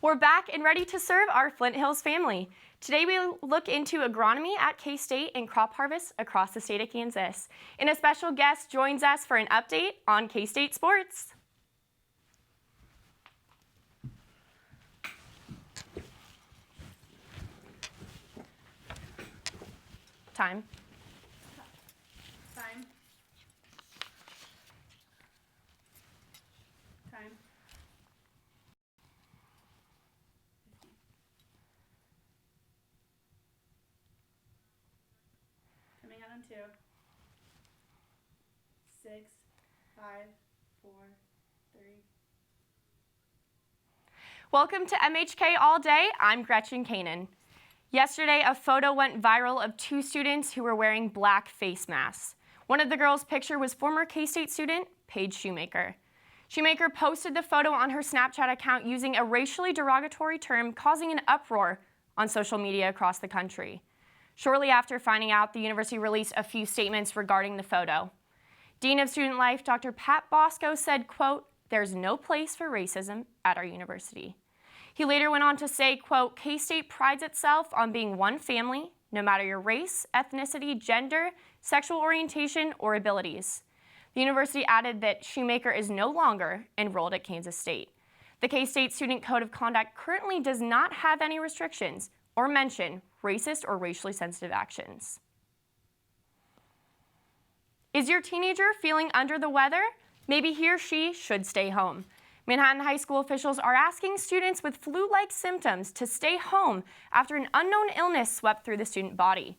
We're back and ready to serve our Flint Hills family. Today we'll look into agronomy at K-State and crop harvests across the state of Kansas. And a special guest joins us for an update on K-State sports. Time. Coming out on 2. 6, 5, 4, 3. Welcome to MHK All Day. I'm Gretchen Kanan. Yesterday, a photo went viral of 2 students who were wearing black face masks. One of the girls' picture was former K-State student Paige Shoemaker. Shoemaker posted the photo on her Snapchat account using a racially derogatory term, causing an uproar on social media across the country. Shortly after finding out, the university released a few statements regarding the photo. Dean of Student Life, Dr. Pat Bosco said, quote, "There's no place for racism at our university." He later went on to say, quote, "K-State prides itself on being one family, no matter your race, ethnicity, gender, sexual orientation, or abilities." The university added that Shoemaker is no longer enrolled at Kansas State. The K-State Student Code of Conduct currently does not have any restrictions or mention racist or racially sensitive actions. Is your teenager feeling under the weather? Maybe he or she should stay home. Manhattan High School officials are asking students with flu-like symptoms to stay home after an unknown illness swept through the student body.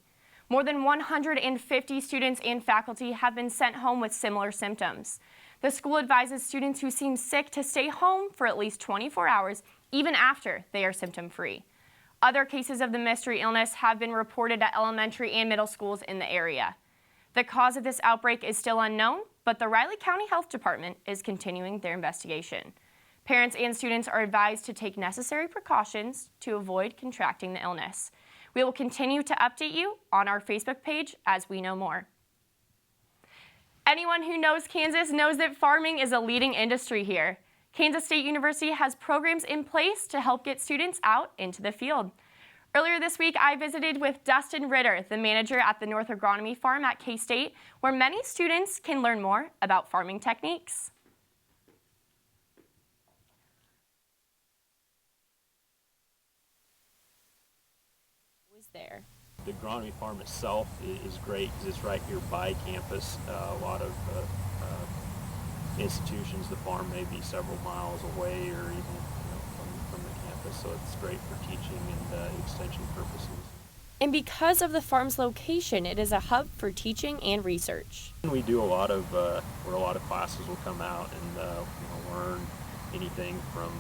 More than 150 students and faculty have been sent home with similar symptoms. The school advises students who seem sick to stay home for at least 24 hours, even after they are symptom-free. Other cases of the mystery illness have been reported at elementary and middle schools in the area. The cause of this outbreak is still unknown, but the Riley County Health Department is continuing their investigation. Parents and students are advised to take necessary precautions to avoid contracting the illness. We will continue to update you on our Facebook page as we know more. Anyone who knows Kansas knows that farming is a leading industry here. Kansas State University has programs in place to help get students out into the field. Earlier this week, I visited with Dustin Ritter, the manager at the North Agronomy Farm at K-State, where many students can learn more about farming techniques. There. The agronomy farm itself is great because it's right here by campus. A lot of institutions, the farm may be several miles away or even from the campus, so it's great for teaching and extension purposes. And because of the farm's location, it is a hub for teaching and research. We do a lot of where a lot of classes will come out and learn anything from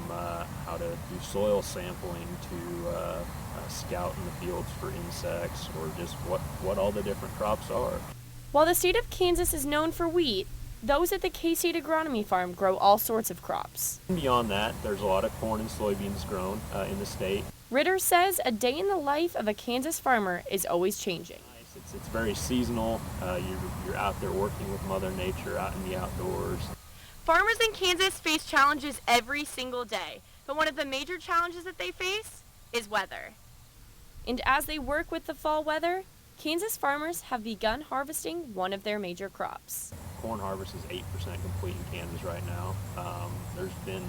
how to do soil sampling to scout in the fields for insects or just what all the different crops are. While the state of Kansas is known for wheat, those at the K-State Agronomy Farm grow all sorts of crops. Beyond that, there's a lot of corn and soybeans grown in the state. Ritter says a day in the life of a Kansas farmer is always changing. It's very seasonal. You're out there working with Mother Nature out in the outdoors. Farmers in Kansas face challenges every single day, but one of the major challenges that they face is weather. And as they work with the fall weather, Kansas farmers have begun harvesting one of their major crops. Corn harvest is 8% complete in Kansas right now. There's been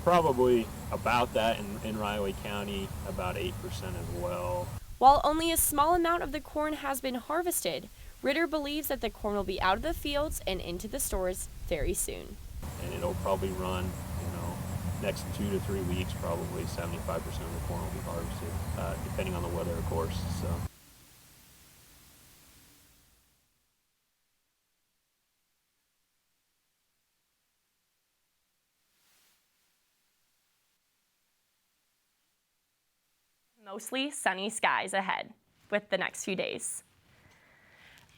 probably about that in Riley County, about 8% as well. While only a small amount of the corn has been harvested, Ritter believes that the corn will be out of the fields and into the stores very soon. And it'll probably run, next 2 to 3 weeks, probably 75% of the corn will be harvested, depending on the weather, of course. So. Mostly sunny skies ahead with the next few days.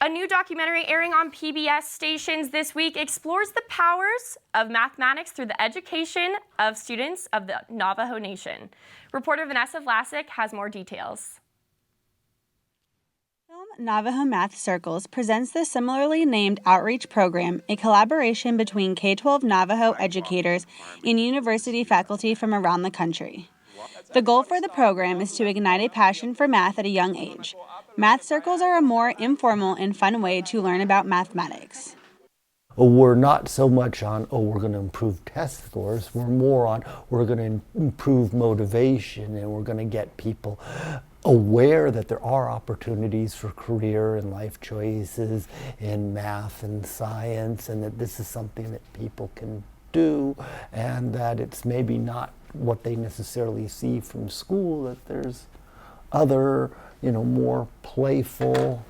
A new documentary airing on PBS stations this week explores the powers of mathematics through the education of students of the Navajo Nation. Reporter Vanessa Vlasic has more details. Film Navajo Math Circles presents the similarly named outreach program, a collaboration between K-12 Navajo educators and university faculty from around the country. The goal for the program is to ignite a passion for math at a young age. Math circles are a more informal and fun way to learn about mathematics. We're not so much on, we're going to improve test scores. We're more on, we're going to improve motivation, and we're going to get people aware that there are opportunities for career and life choices in math and science, and that this is something that people can do, and that it's maybe not what they necessarily see from school, that there's other, more playful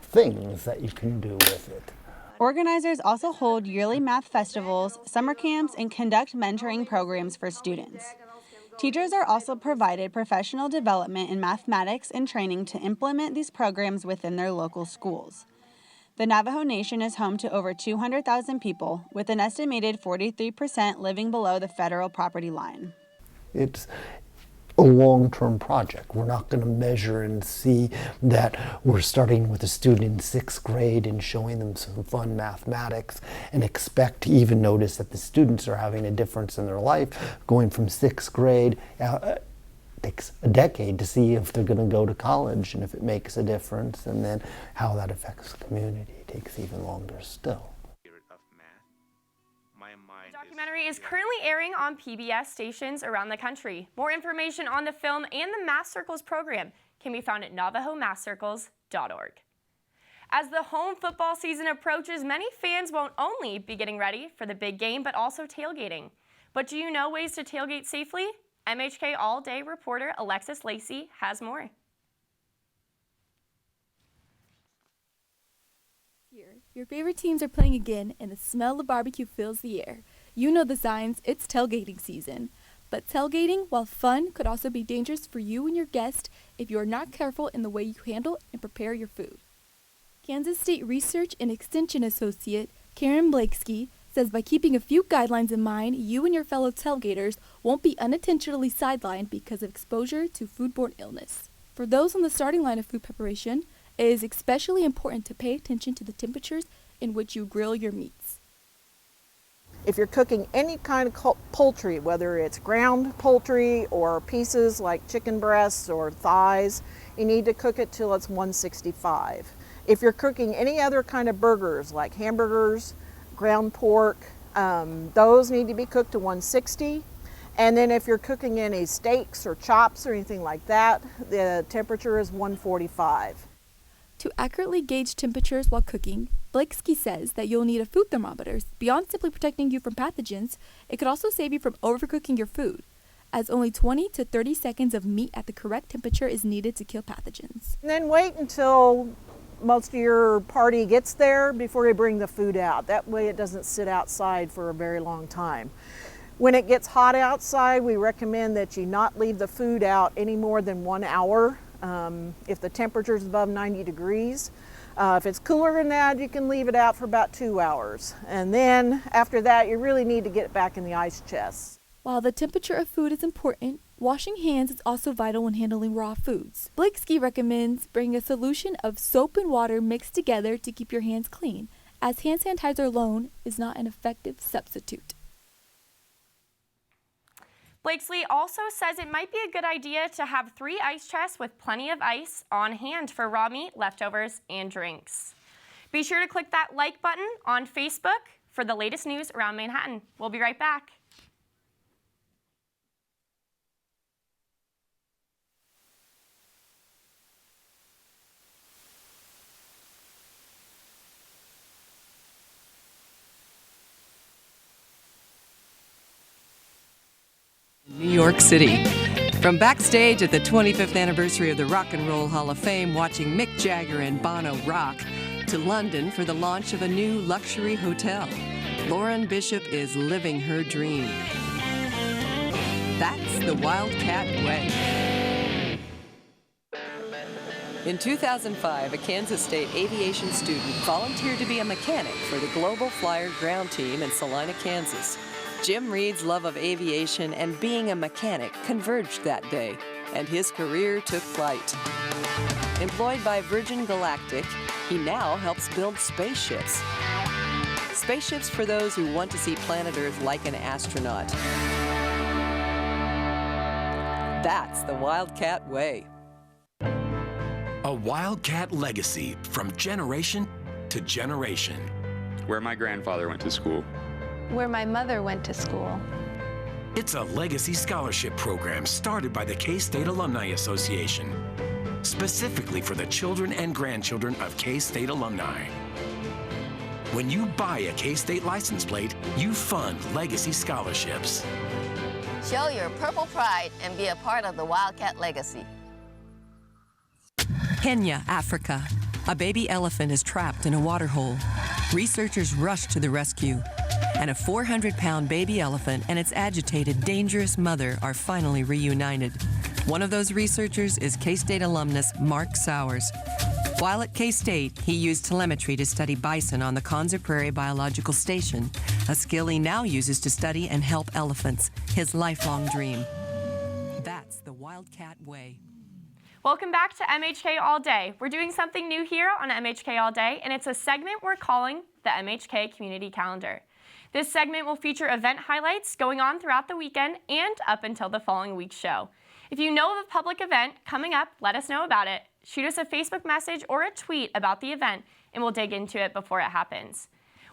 things that you can do with it. Organizers also hold yearly math festivals, summer camps, and conduct mentoring programs for students. Teachers are also provided professional development in mathematics and training to implement these programs within their local schools. The Navajo Nation is home to over 200,000 people, with an estimated 43% living below the federal poverty line. It's a long-term project. We're not going to measure and see that we're starting with a student in 6th grade and showing them some fun mathematics and expect to even notice that the students are having a difference in their life going from 6th grade. It takes a decade to see if they're going to go to college and if it makes a difference, and then how that affects the community takes even longer still. The documentary is currently airing on PBS stations around the country. More information on the film and the Math Circles program can be found at navajomathcircles.org. As the home football season approaches, many fans won't only be getting ready for the big game, but also tailgating. But do you know ways to tailgate safely? MHK All Day reporter Alexis Lacey has more. Your favorite teams are playing again, and the smell of barbecue fills the air. You know the signs, it's tailgating season. But tailgating, while fun, could also be dangerous for you and your guest if you are not careful in the way you handle and prepare your food. Kansas State Research and Extension Associate Karen Blakesky says by keeping a few guidelines in mind, you and your fellow tailgaters won't be unintentionally sidelined because of exposure to foodborne illness. For those on the starting line of food preparation, it is especially important to pay attention to the temperatures in which you grill your meats. If you're cooking any kind of poultry, whether it's ground poultry or pieces like chicken breasts or thighs, you need to cook it till it's 165. If you're cooking any other kind of burgers like hamburgers, ground pork, those need to be cooked to 160. And then if you're cooking any steaks or chops or anything like that, the temperature is 145. To accurately gauge temperatures while cooking, Blakesky says that you'll need a food thermometer. Beyond simply protecting you from pathogens, it could also save you from overcooking your food, as only 20 to 30 seconds of meat at the correct temperature is needed to kill pathogens. And then wait until most of your party gets there before you bring the food out. That way it doesn't sit outside for a very long time. When it gets hot outside, we recommend that you not leave the food out any more than 1 hour. If the temperature is above 90 degrees. If it's cooler than that, you can leave it out for about 2 hours. And then after that, you really need to get it back in the ice chest. While the temperature of food is important, washing hands is also vital when handling raw foods. Blakesky recommends bringing a solution of soap and water mixed together to keep your hands clean, as hand sanitizer alone is not an effective substitute. Blakesley also says it might be a good idea to have 3 ice chests with plenty of ice on hand for raw meat, leftovers, and drinks. Be sure to click that like button on Facebook for the latest news around Manhattan. We'll be right back. New York City. From backstage at the 25th anniversary of the Rock and Roll Hall of Fame, watching Mick Jagger and Bono rock, to London for the launch of a new luxury hotel, Lauren Bishop is living her dream. That's the Wildcat Way. In 2005, a Kansas State aviation student volunteered to be a mechanic for the Global Flyer ground team in Salina, Kansas. Jim Reed's love of aviation and being a mechanic converged that day, and his career took flight. Employed by Virgin Galactic, he now helps build spaceships. Spaceships for those who want to see planet Earth like an astronaut. That's the Wildcat Way. A Wildcat legacy from generation to generation. Where my grandfather went to school. Where my mother went to school. It's a legacy scholarship program started by the K-State Alumni Association, specifically for the children and grandchildren of K-State alumni. When you buy a K-State license plate, you fund legacy scholarships. Show your purple pride and be a part of the Wildcat legacy. Kenya, Africa. A baby elephant is trapped in a waterhole. Researchers rush to the rescue, and a 400-pound baby elephant and its agitated, dangerous mother are finally reunited. One of those researchers is K-State alumnus Mark Sowers. While at K-State, he used telemetry to study bison on the Konza Prairie Biological Station, a skill he now uses to study and help elephants, his lifelong dream. That's the Wildcat Way. Welcome back to MHK All Day. We're doing something new here on MHK All Day, and it's a segment we're calling the MHK Community Calendar. This segment will feature event highlights going on throughout the weekend and up until the following week's show. If you know of a public event coming up, let us know about it. Shoot us a Facebook message or a tweet about the event, and we'll dig into it before it happens.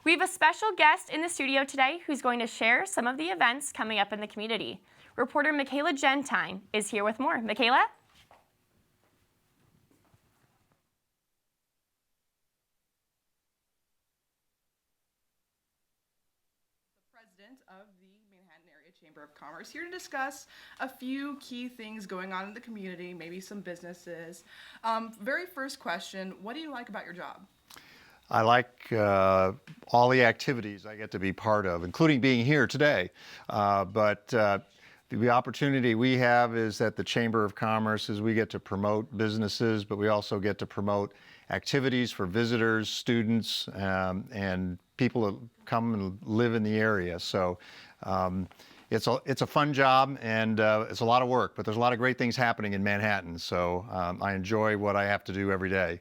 We have a special guest in the studio today who's going to share some of the events coming up in the community. Reporter Michaela Gentine is here with more. Michaela? Of the Manhattan Area Chamber of Commerce, here to discuss a few key things going on in the community, maybe some businesses. Very first question, what do you like about your job? I like all the activities I get to be part of, including being here today. But the opportunity we have is at the Chamber of Commerce is we get to promote businesses, but we also get to promote activities for visitors, students, and people that come and live in the area. So it's a fun job, and it's a lot of work, but there's a lot of great things happening in Manhattan. So I enjoy what I have to do every day.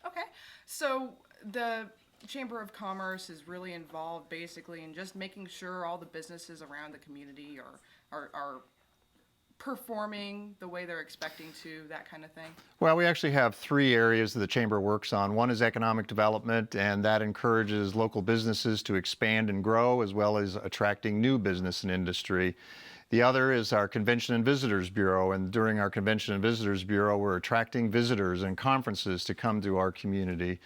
Okay, so the Chamber of Commerce is really involved basically in just making sure all the businesses around the community are performing the way they're expecting to, that kind of thing? Well, we actually have three areas that the Chamber works on. One is economic development, and that encourages local businesses to expand and grow, as well as attracting new business and industry. The other is our Convention and Visitors Bureau, and during our Convention and Visitors Bureau, we're attracting visitors and conferences to come to our community.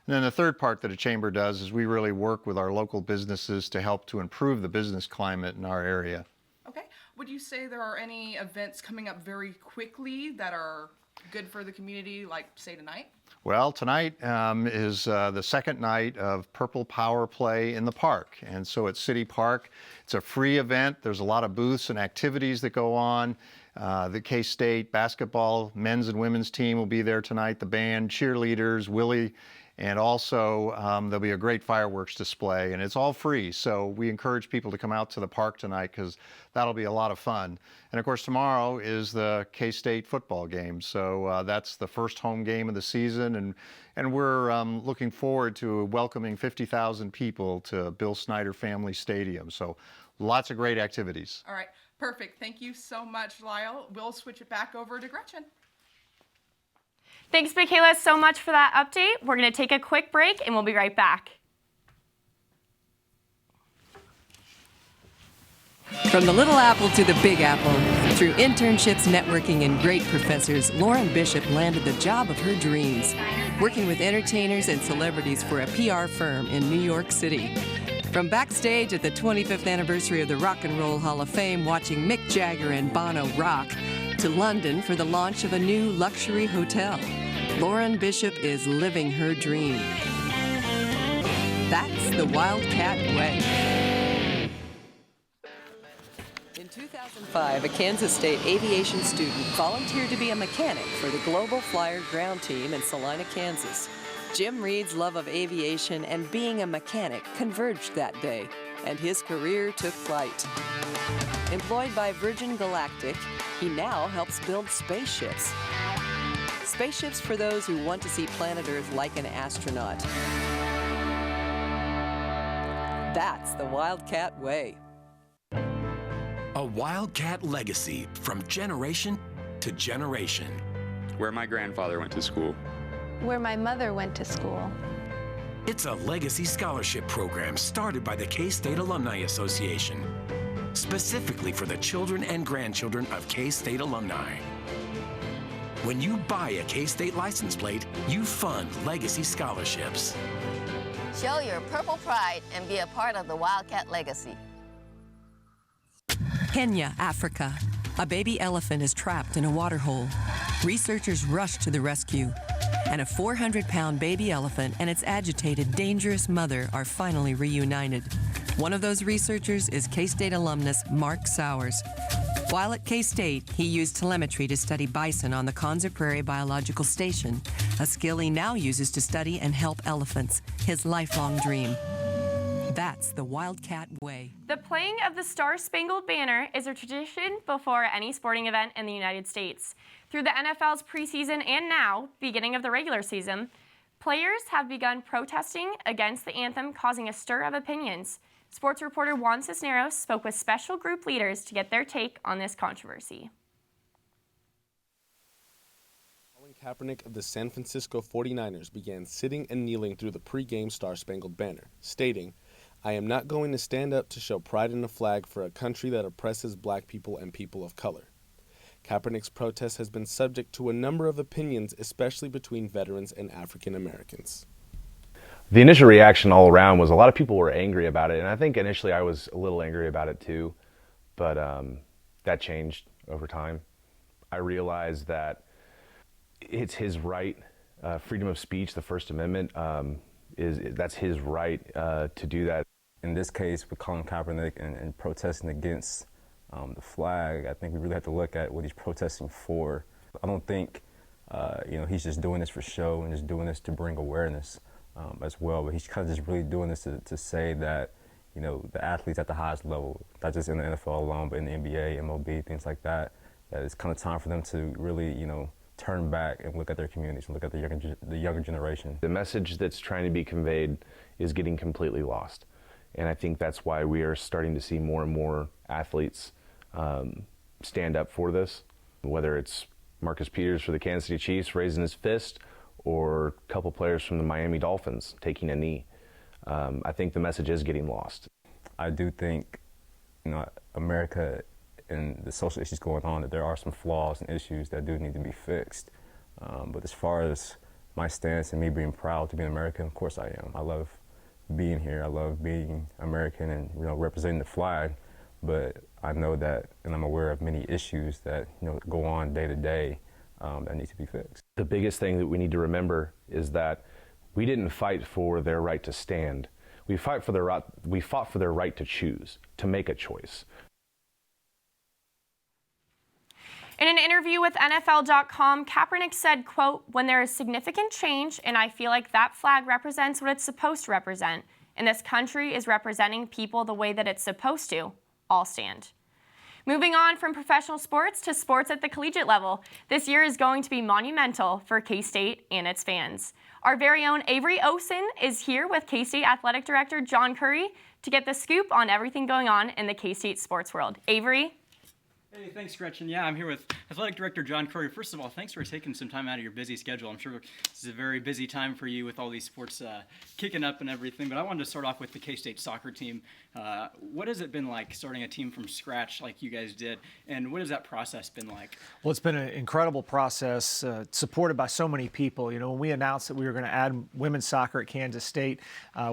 And then the third part that the Chamber does is we really work with our local businesses to help to improve the business climate in our area. Okay. Would you say there are any events coming up very quickly that are good for the community, like, say, tonight? Well, tonight is the second night of Purple Power Play in the park. And so at City Park, it's a free event. There's a lot of booths and activities that go on. The K-State basketball men's and women's team will be there tonight, the band, cheerleaders, Willie, and also there'll be a great fireworks display, and it's all free. So we encourage people to come out to the park tonight because that'll be a lot of fun. And of course, tomorrow is the K-State football game. So that's the first home game of the season, and we're looking forward to welcoming 50,000 people to Bill Snyder Family Stadium. So lots of great activities. All right, perfect. Thank you so much, Lyle. We'll switch it back over to Gretchen. Thanks, Michaela, so much for that update. We're going to take a quick break, and we'll be right back. From the Little Apple to the Big Apple, through internships, networking, and great professors, Lauren Bishop landed the job of her dreams, working with entertainers and celebrities for a PR firm in New York City. From backstage at the 25th anniversary of the Rock and Roll Hall of Fame, watching Mick Jagger and Bono rock, to London for the launch of a new luxury hotel, Lauren Bishop is living her dream. That's the Wildcat Way. In 2005, a Kansas State aviation student volunteered to be a mechanic for the Global Flyer ground team in Salina, Kansas. Jim Reed's love of aviation and being a mechanic converged that day, and his career took flight. Employed by Virgin Galactic, he now helps build spaceships. Spaceships for those who want to see planet Earth like an astronaut. That's the Wildcat Way. A Wildcat legacy from generation to generation. Where my grandfather went to school. Where my mother went to school. It's a legacy scholarship program started by the K-State Alumni Association, specifically for the children and grandchildren of K-State alumni. When you buy a K-State license plate, you fund legacy scholarships. Show your purple pride and be a part of the Wildcat legacy. Kenya, Africa. A baby elephant is trapped in a water hole. Researchers rush to the rescue, and a 400-pound baby elephant and its agitated, dangerous mother are finally reunited. One of those researchers is K-State alumnus Mark Sowers. While at K-State, he used telemetry to study bison on the Konza Prairie Biological Station, a skill he now uses to study and help elephants, his lifelong dream. That's the Wildcat Way. The playing of the Star-Spangled Banner is a tradition before any sporting event in the United States. Through the NFL's preseason and now, beginning of the regular season, players have begun protesting against the anthem, causing a stir of opinions. Sports reporter Juan Cisneros spoke with special group leaders to get their take on this controversy. Colin Kaepernick of the San Francisco 49ers began sitting and kneeling through the pregame Star-Spangled Banner, stating, "I am not going to stand up to show pride in a flag for a country that oppresses black people and people of color." Kaepernick's protest has been subject to a number of opinions, especially between veterans and African Americans. The initial reaction all around was a lot of people were angry about it, and I think initially I was a little angry about it too, but that changed over time. I realized that it's his right, freedom of speech, the First Amendment, that's his right to do that. In this case, with Colin Kaepernick and protesting against the flag, I think we really have to look at what he's protesting for. I don't think he's just doing this for show and just doing this to bring awareness as well, but he's kind of just really doing this to say that the athletes at the highest level, not just in the NFL alone, but in the NBA, MLB, things like that, that it's kind of time for them to really turn back and look at their communities and look at the younger generation. The message that's trying to be conveyed is getting completely lost, and I think that's why we are starting to see more and more athletes stand up for this, whether it's Marcus Peters for the Kansas City Chiefs raising his fist, or a couple players from the Miami Dolphins taking a knee. I think the message is getting lost. I do think, America and the social issues going on, that there are some flaws and issues that do need to be fixed. But as far as my stance and me being proud to be an American, of course I am. I love being here. I love being American and representing the flag. But I know that, and I'm aware of many issues that go on day to day that need to be fixed. The biggest thing that we need to remember is that we didn't fight for their right to stand. We fought for their right to choose, to make a choice. In an interview with NFL.com, Kaepernick said, quote, "When there is significant change and I feel like that flag represents what it's supposed to represent, and this country is representing people the way that it's supposed to, I'll stand." Moving on from professional sports to sports at the collegiate level, this year is going to be monumental for K-State and its fans. Our very own Avery Osen is here with K-State Athletic Director John Currie to get the scoop on everything going on in the K-State sports world. Avery? Hey, thanks, Gretchen. Yeah, I'm here with Athletic Director John Currie. First of all, thanks for taking some time out of your busy schedule. I'm sure this is a very busy time for you with all these sports kicking up and everything, but I wanted to start off with the K-State soccer team. What has it been like starting a team from scratch like you guys did, and what has that process been like? Well, it's been an incredible process, supported by so many people. When we announced that we were going to add women's soccer at Kansas State,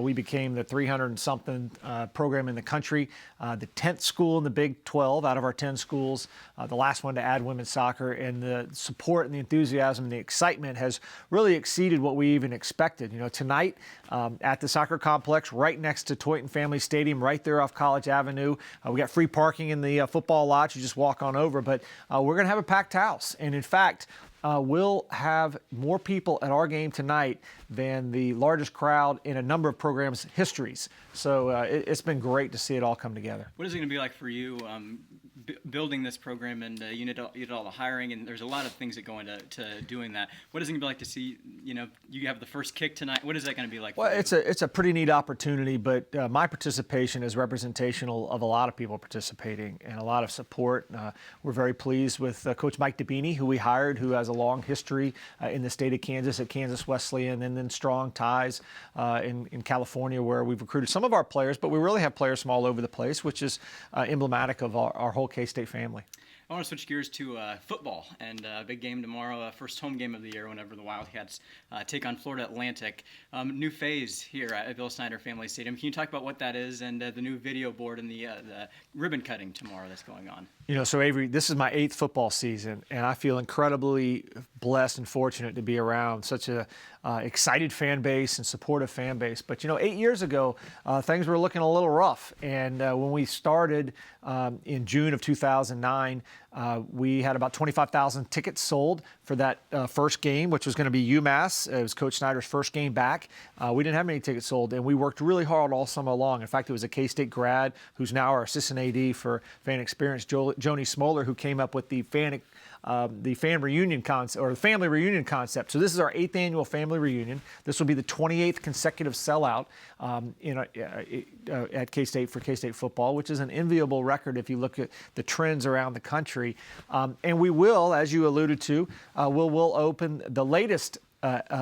we became the 300-something program in the country, the 10th school in the Big 12 out of our 10 schools. The last one to add women's soccer, and the support and the enthusiasm and the excitement has really exceeded what we even expected. Tonight at the soccer complex right next to Toyton Family Stadium, right there off College Avenue, we got free parking in the football lot. You just walk on over, but we're going to have a packed house. And in fact, we'll have more people at our game tonight than the largest crowd in a number of programs' histories. So it's been great to see it all come together. What is it going to be like for you building this program, and you did all the hiring, and there's a lot of things that go into doing that. What is it going to be like to see you have the first kick tonight. What is that going to be like? Well, for you? it's a pretty neat opportunity, but my participation is representational of a lot of people participating and a lot of support. We're very pleased with Coach Mike DeBini, who we hired, who has a long history in the state of Kansas at Kansas Wesleyan, and then strong ties in California, where we've recruited some of our players, but we really have players from all over the place, which is emblematic of our whole K-State family. I want to switch gears to football and a big game tomorrow, first home game of the year whenever the Wildcats take on Florida Atlantic. New phase here at Bill Snyder Family Stadium. Can you talk about what that is and the new video board and the ribbon cutting tomorrow that's going on? So Avery, this is my 8th football season, and I feel incredibly blessed and fortunate to be around such a excited fan base and supportive fan base. But 8 years ago, things were looking a little rough, and when we started in June of 2009, we had about 25,000 tickets sold for that first game, which was going to be UMass. It was Coach Snyder's first game back. We didn't have many tickets sold, and we worked really hard all summer long. In fact, it was a K-State grad who's now our assistant AD for fan experience, Joni Smoller, who came up with the fan reunion concept, or the family reunion concept. So this is our 8th annual family reunion. This will be the 28th consecutive sellout at K-State for K-State football, which is an enviable record if you look at the trends around the country. And we will, as you alluded to, we'll open the latest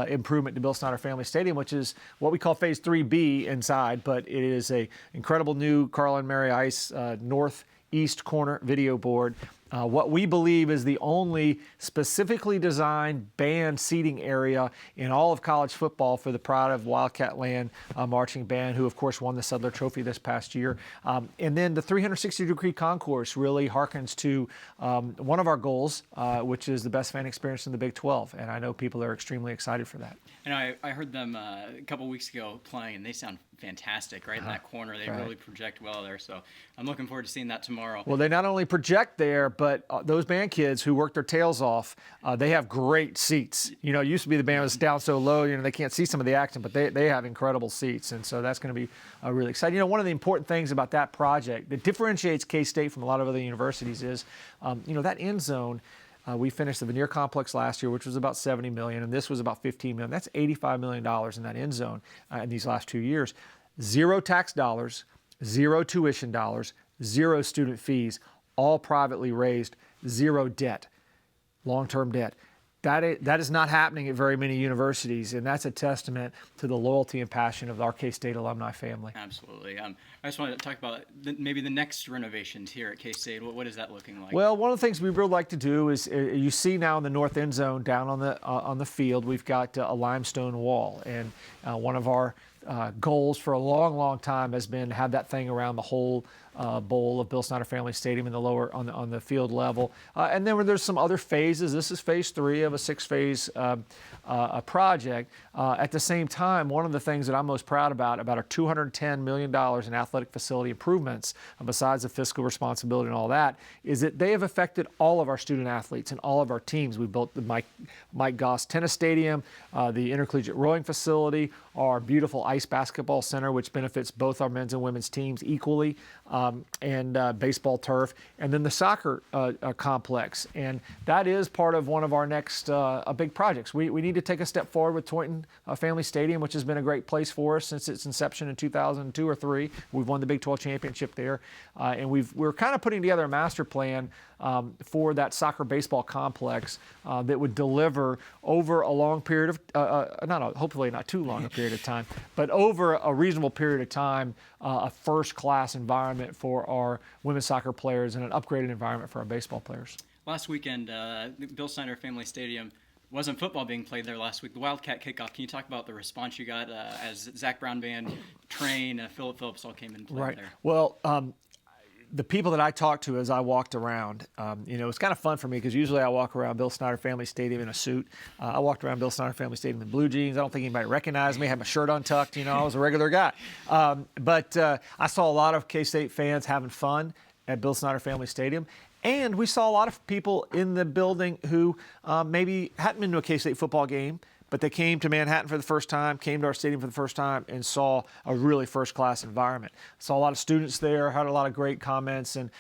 improvement to Bill Snyder Family Stadium, which is what we call Phase 3B inside, but it is a incredible new Carl and Mary Ice northeast corner video board. What we believe is the only specifically designed band seating area in all of college football for the pride of Wildcat Land marching band, who of course won the Sudler Trophy this past year. And then the 360-degree concourse really harkens to one of our goals, which is the best fan experience in the Big 12. And I know people are extremely excited for that. And I heard them a couple weeks ago playing, and they sound fantastic right in that corner. They really project well there. So I'm looking forward to seeing that tomorrow. Well, they not only project there, but those band kids who work their tails off, they have great seats. It used to be the band was down so low, they can't see some of the action, but they have incredible seats. And so that's going to be really exciting. One of the important things about that project that differentiates K-State from a lot of other universities is, that end zone. We finished the Veneer Complex last year, which was about $70 million, and this was about $15 million. That's $85 million in that end zone in these last 2 years. 0 tax dollars, 0 tuition dollars, 0 student fees, all privately raised, 0 debt, long-term debt. That is not happening at very many universities, and that's a testament to the loyalty and passion of our K-State alumni family. Absolutely. I just wanted to talk about maybe the next renovations here at K-State. What is that looking like? Well, one of the things we would like to do is, you see now in the north end zone down on the field, we've got a limestone wall, and one of our goals for a long, long time has been to have that thing around the whole bowl of Bill Snyder Family Stadium in the lower on the field level. And then there's some other phases. This is phase 3 of a 6-phase project. At the same time, one of the things that I'm most proud about our $210 million in athletic facility improvements, besides the fiscal responsibility and all that, is that they have affected all of our student athletes and all of our teams. We built the Mike Goss Tennis Stadium, the intercollegiate rowing facility, our beautiful ice basketball center, which benefits both our men's and women's teams equally, and baseball turf, and then the soccer complex. And that is part of one of our next big projects. We need to take a step forward with Toynton Family Stadium, which has been a great place for us since its inception in 2002 or 3. We've won the Big 12 championship there, and we're kind of putting together a master plan for that soccer baseball complex that would deliver over a long period of, hopefully not too long a period of time, but over a reasonable period of time, a first-class environment for our women's soccer players and an upgraded environment for our baseball players. Last weekend, the Bill Snyder Family Stadium, wasn't football being played there last week. The Wildcat kickoff. Can you talk about the response you got as Zach Brown Band, Train, Philip Phillips all came in and played there? Well, the people that I talked to as I walked around, it's kind of fun for me because usually I walk around Bill Snyder Family Stadium in a suit. I walked around Bill Snyder Family Stadium in blue jeans. I don't think anybody recognized me. I had my shirt untucked. I was a regular guy. But I saw a lot of K-State fans having fun at Bill Snyder Family Stadium. And we saw a lot of people in the building who maybe hadn't been to a K-State football game, but they came to Manhattan for the first time, came to our stadium for the first time, and saw a really first-class environment. Saw a lot of students there, had a lot of great comments, and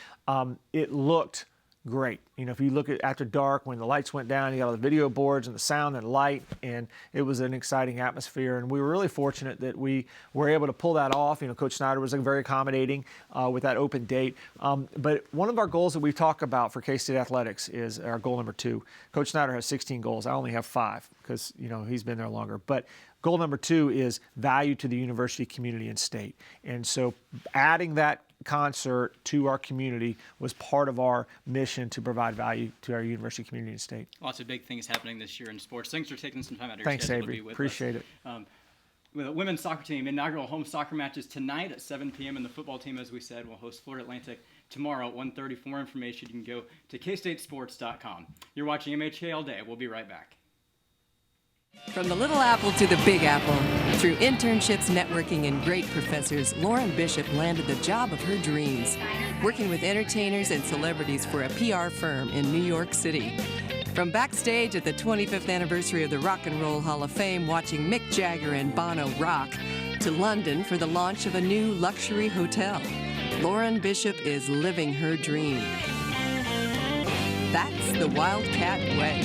it looked great. If you look at after dark when the lights went down, you got all the video boards and the sound and light, and it was an exciting atmosphere. And we were really fortunate that we were able to pull that off. Coach Snyder was very accommodating with that open date. But one of our goals that we've talked about for K-State athletics is our goal number 2. Coach Snyder has 16 goals. I only have 5 because he's been there longer. But goal number 2 is value to the university, community, and state. And so adding that concert to our community was part of our mission to provide value to our university, community, and state. Lots of big things happening this year in sports. Thanks for taking some time out of your Thanks, schedule Avery. to be with Appreciate us. it. With the women's soccer team, inaugural home soccer matches tonight at 7 p.m. and the football team, as we said, will host Florida Atlantic tomorrow at 1:30. For more information, you can go to kstatesports.com. You're watching MHK All Day. We'll be right back. From the Little Apple to the Big Apple, through internships, networking, and great professors, Lauren Bishop landed the job of her dreams, working with entertainers and celebrities for a PR firm in New York City. From backstage at the 25th anniversary of the Rock and Roll Hall of Fame, watching Mick Jagger and Bono rock, to London for the launch of a new luxury hotel, Lauren Bishop is living her dream. That's the Wildcat Way.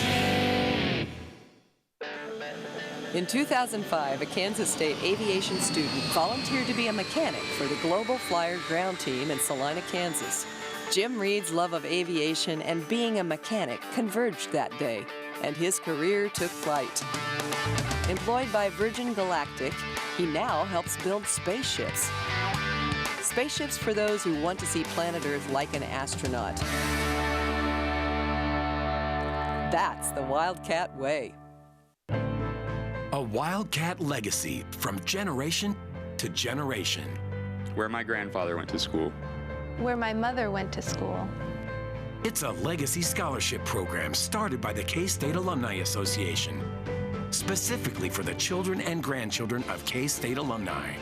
In 2005, a Kansas State aviation student volunteered to be a mechanic for the Global Flyer ground team in Salina, Kansas. Jim Reed's love of aviation and being a mechanic converged that day, and his career took flight. Employed by Virgin Galactic, he now helps build spaceships. Spaceships for those who want to see planet Earth like an astronaut. That's the Wildcat Way. A Wildcat legacy from generation to generation. Where my grandfather went to school. Where my mother went to school. It's a legacy scholarship program started by the K-State Alumni Association, specifically for the children and grandchildren of K-State alumni.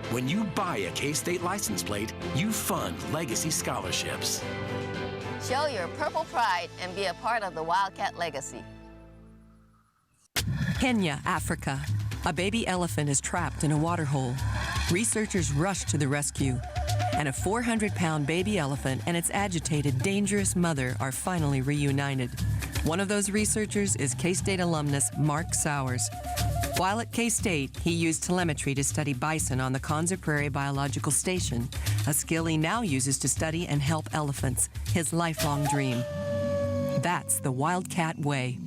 When you buy a K-State license plate, you fund legacy scholarships. Show your purple pride and be a part of the Wildcat legacy. Kenya, Africa. A baby elephant is trapped in a waterhole. Researchers rush to the rescue, and a 400-pound baby elephant and its agitated, dangerous mother are finally reunited. One of those researchers is K-State alumnus Mark Sowers. While at K-State, he used telemetry to study bison on the Konza Prairie Biological Station, a skill he now uses to study and help elephants, his lifelong dream. That's the Wildcat Way.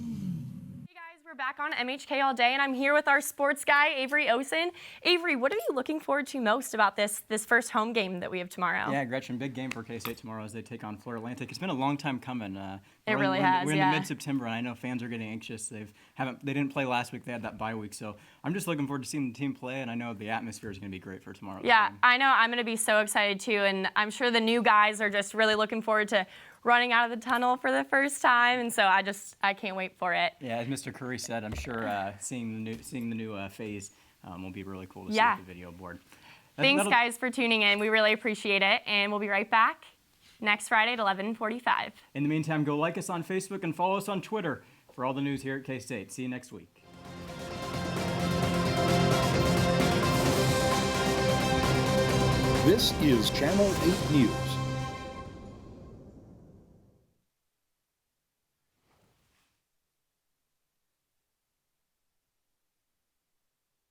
We're back on MHK All Day, and I'm here with our sports guy, Avery Osen. Avery, what are you looking forward to most about this first home game that we have tomorrow? Yeah, Gretchen, big game for K-State tomorrow as they take on Florida Atlantic. It's been a long time coming. It really has, We're in yeah. the mid-September, and I know fans are getting anxious. They didn't play last week. They had that bye week, so I'm just looking forward to seeing the team play, and I know the atmosphere is going to be great for tomorrow. Yeah, I know. I'm going to be so excited too, and I'm sure the new guys are just really looking forward to running out of the tunnel for the first time, and so I can't wait for it. Yeah, as Mr. Currie said, I'm sure seeing the new phase will be really cool to see Yeah. with the video board. Thanks, guys, for tuning in. We really appreciate it, and we'll be right back next Friday at 11:45. In the meantime, go like us on Facebook and follow us on Twitter for all the news here at K-State. See you next week. This is Channel 8 News.